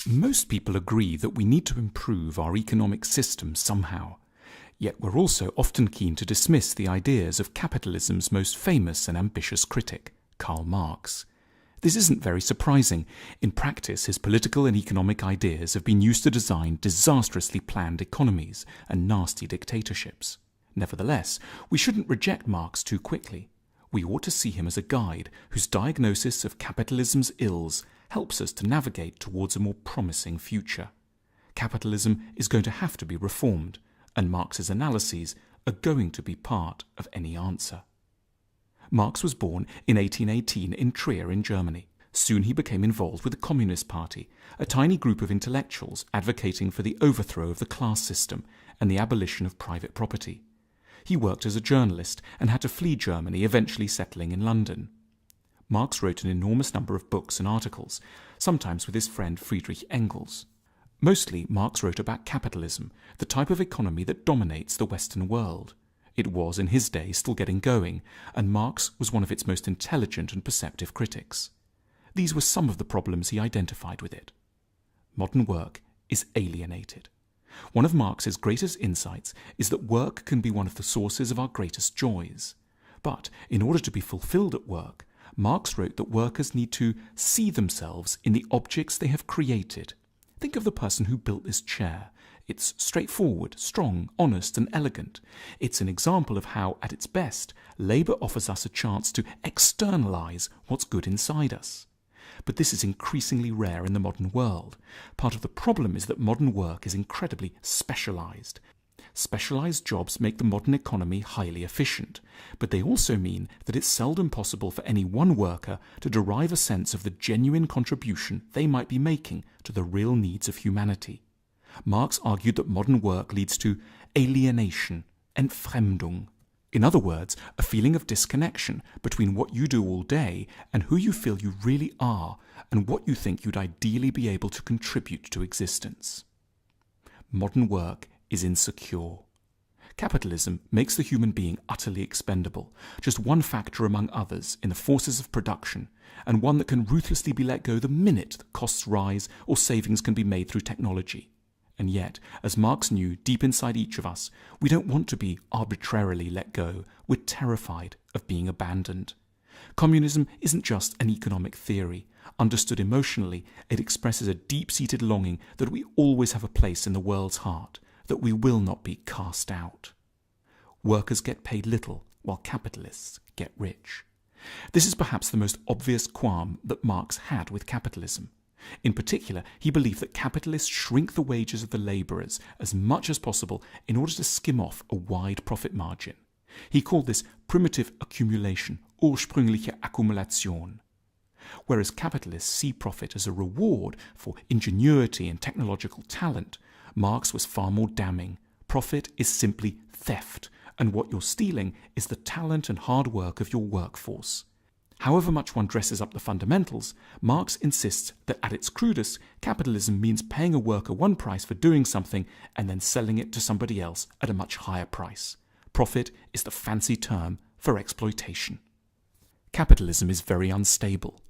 Most people agree that we need to improve our economic system somehow. Yet we're also often keen to dismiss the ideas of capitalism's most famous and ambitious critic, Karl Marx. This isn't very surprising. In practice, his political and economic ideas have been used to design disastrously planned economies and nasty dictatorships. Nevertheless, we shouldn't reject Marx too quickly. We ought to see him as a guide whose diagnosis of capitalism's ills helps us to navigate towards a more promising future. Capitalism is going to have to be reformed, and Marx's analyses are going to be part of any answer. Marx was born in 1818 in Trier in Germany. Soon he became involved with the Communist Party, a tiny group of intellectuals advocating for the overthrow of the class system and the abolition of private property. He worked as a journalist and had to flee Germany, eventually settling in London. Marx wrote an enormous number of books and articles, sometimes with his friend Friedrich Engels. Mostly, Marx wrote about capitalism, the type of economy that dominates the Western world. It was, in his day, still getting going, and Marx was one of its most intelligent and perceptive critics. These were some of the problems he identified with it. Modern work is alienated. One of Marx's greatest insights is that work can be one of the sources of our greatest joys. But in order to be fulfilled at work, Marx wrote that workers need to see themselves in the objects they have created. Think of the person who built this chair. It's straightforward, strong, honest, and elegant. It's an example of how, at its best, labour offers us a chance to externalise what's good inside us. But this is increasingly rare in the modern world. Part of the problem is that modern work is incredibly specialised. Specialised jobs make the modern economy highly efficient, but they also mean that it's seldom possible for any one worker to derive a sense of the genuine contribution they might be making to the real needs of humanity. Marx argued that modern work leads to alienation, Entfremdung. In other words, a feeling of disconnection between what you do all day and who you feel you really are and what you think you'd ideally be able to contribute to existence. Modern work is insecure. Capitalism makes the human being utterly expendable, just one factor among others in the forces of production, and one that can ruthlessly be let go the minute that costs rise or savings can be made through technology. And yet, as Marx knew deep inside each of us, we don't want to be arbitrarily let go. We're terrified of being abandoned. Communism isn't just an economic theory. Understood emotionally, it expresses a deep-seated longing that we always have a place in the world's heart, that we will not be cast out. Workers get paid little, while capitalists get rich. This is perhaps the most obvious qualm that Marx had with capitalism. In particular, he believed that capitalists shrink the wages of the labourers as much as possible in order to skim off a wide profit margin. He called this primitive accumulation, ursprüngliche Akkumulation. Whereas capitalists see profit as a reward for ingenuity and technological talent, Marx was far more damning. Profit is simply theft, and what you're stealing is the talent and hard work of your workforce. However much one dresses up the fundamentals, Marx insists that at its crudest, capitalism means paying a worker one price for doing something and then selling it to somebody else at a much higher price. Profit is the fancy term for exploitation. Capitalism is very unstable.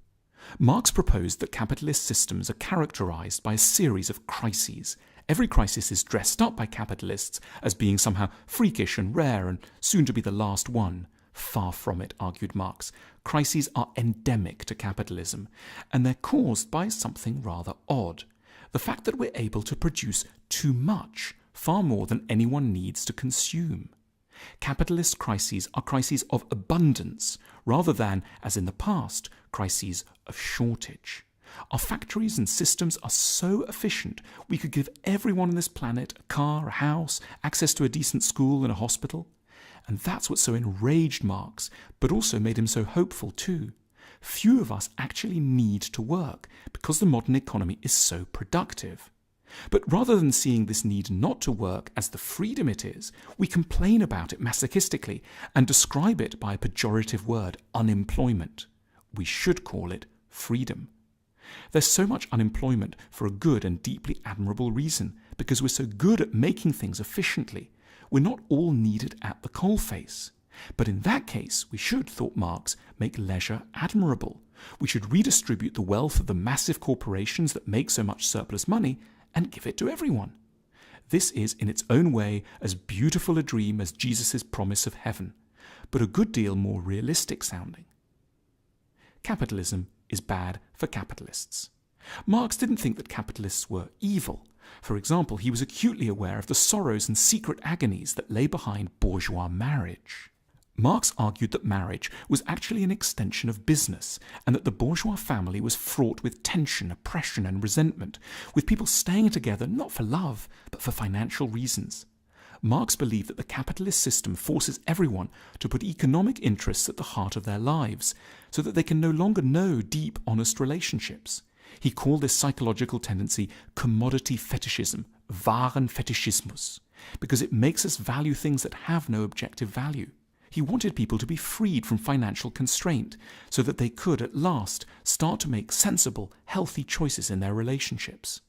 Marx proposed that capitalist systems are characterized by a series of crises. Every crisis is dressed up by capitalists as being somehow freakish and rare and soon to be the last one. Far from it, argued Marx. Crises are endemic to capitalism, and they're caused by something rather odd. The fact that we're able to produce too much, far more than anyone needs to consume. Capitalist crises are crises of abundance, rather than, as in the past, crises of shortage. Our factories and systems are so efficient, we could give everyone on this planet a car, a house, access to a decent school and a hospital. And that's what so enraged Marx, but also made him so hopeful too. Few of us actually need to work because the modern economy is so productive. But rather than seeing this need not to work as the freedom it is, we complain about it masochistically and describe it by a pejorative word, unemployment. We should call it freedom. There's so much unemployment for a good and deeply admirable reason, because we're so good at making things efficiently. We're not all needed at the coalface. But in that case, we should, thought Marx, make leisure admirable. We should redistribute the wealth of the massive corporations that make so much surplus money and give it to everyone. This is in its own way as beautiful a dream as Jesus' promise of heaven, but a good deal more realistic sounding. Capitalism is bad for capitalists. Marx didn't think that capitalists were evil. For example, he was acutely aware of the sorrows and secret agonies that lay behind bourgeois marriage. Marx argued that marriage was actually an extension of business, and that the bourgeois family was fraught with tension, oppression, and resentment, with people staying together not for love, but for financial reasons. Marx believed that the capitalist system forces everyone to put economic interests at the heart of their lives, so that they can no longer know deep, honest relationships. He called this psychological tendency commodity fetishism, Warenfetischismus, because it makes us value things that have no objective value. He wanted people to be freed from financial constraint so that they could, at last, start to make sensible, healthy choices in their relationships.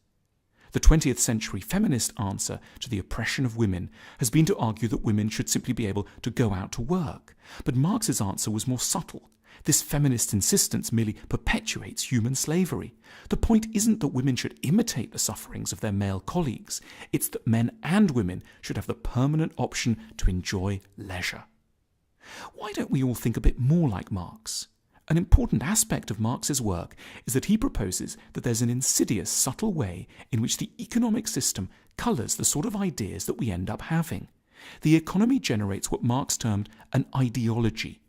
The 20th century feminist answer to the oppression of women has been to argue that women should simply be able to go out to work. But Marx's answer was more subtle. This feminist insistence merely perpetuates human slavery. The point isn't that women should imitate the sufferings of their male colleagues. It's that men and women should have the permanent option to enjoy leisure. Why don't we all think a bit more like Marx? An important aspect of Marx's work is that he proposes that there's an insidious, subtle way in which the economic system colours the sort of ideas that we end up having. The economy generates what Marx termed an ideology.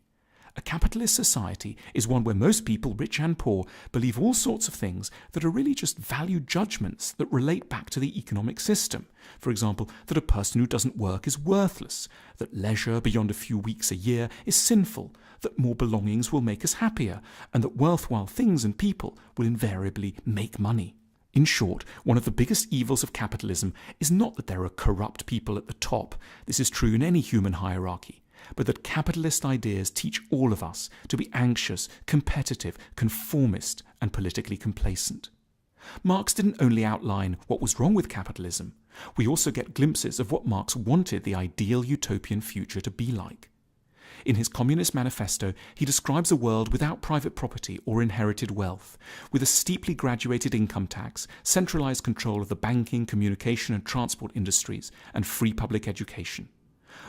A capitalist society is one where most people, rich and poor, believe all sorts of things that are really just value judgments that relate back to the economic system. For example, that a person who doesn't work is worthless, that leisure beyond a few weeks a year is sinful, that more belongings will make us happier, and that worthwhile things and people will invariably make money. In short, one of the biggest evils of capitalism is not that there are corrupt people at the top. This is true in any human hierarchy. But that capitalist ideas teach all of us to be anxious, competitive, conformist, and politically complacent. Marx didn't only outline what was wrong with capitalism. We also get glimpses of what Marx wanted the ideal utopian future to be like. In his Communist Manifesto, he describes a world without private property or inherited wealth, with a steeply graduated income tax, centralized control of the banking, communication, and transport industries, and free public education.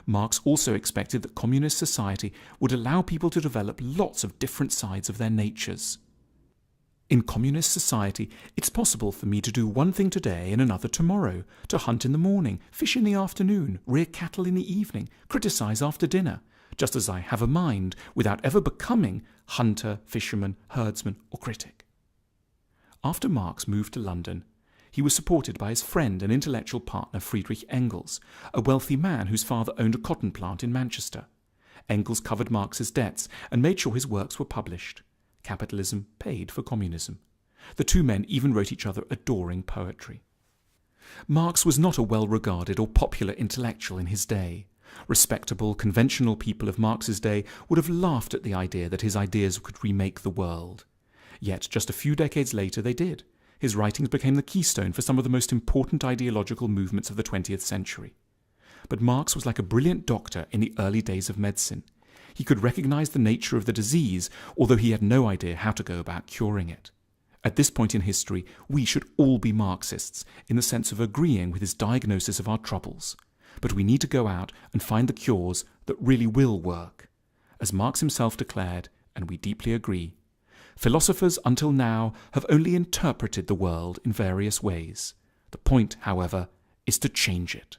Marx also expected that communist society would allow people to develop lots of different sides of their natures. In communist society, it's possible for me to do one thing today and another tomorrow, to hunt in the morning, fish in the afternoon, rear cattle in the evening, criticize after dinner, just as I have a mind without ever becoming hunter, fisherman, herdsman, or critic. After Marx moved to London, he was supported by his friend and intellectual partner Friedrich Engels, a wealthy man whose father owned a cotton plant in Manchester. Engels covered Marx's debts and made sure his works were published. Capitalism paid for communism. The two men even wrote each other adoring poetry. Marx was not a well-regarded or popular intellectual in his day. Respectable, conventional people of Marx's day would have laughed at the idea that his ideas could remake the world. Yet just a few decades later they did. His writings became the keystone for some of the most important ideological movements of the 20th century. But Marx was like a brilliant doctor in the early days of medicine. He could recognize the nature of the disease, although he had no idea how to go about curing it. At this point in history, we should all be Marxists, in the sense of agreeing with his diagnosis of our troubles. But we need to go out and find the cures that really will work. As Marx himself declared, and we deeply agree, philosophers until now have only interpreted the world in various ways. The point, however, is to change it.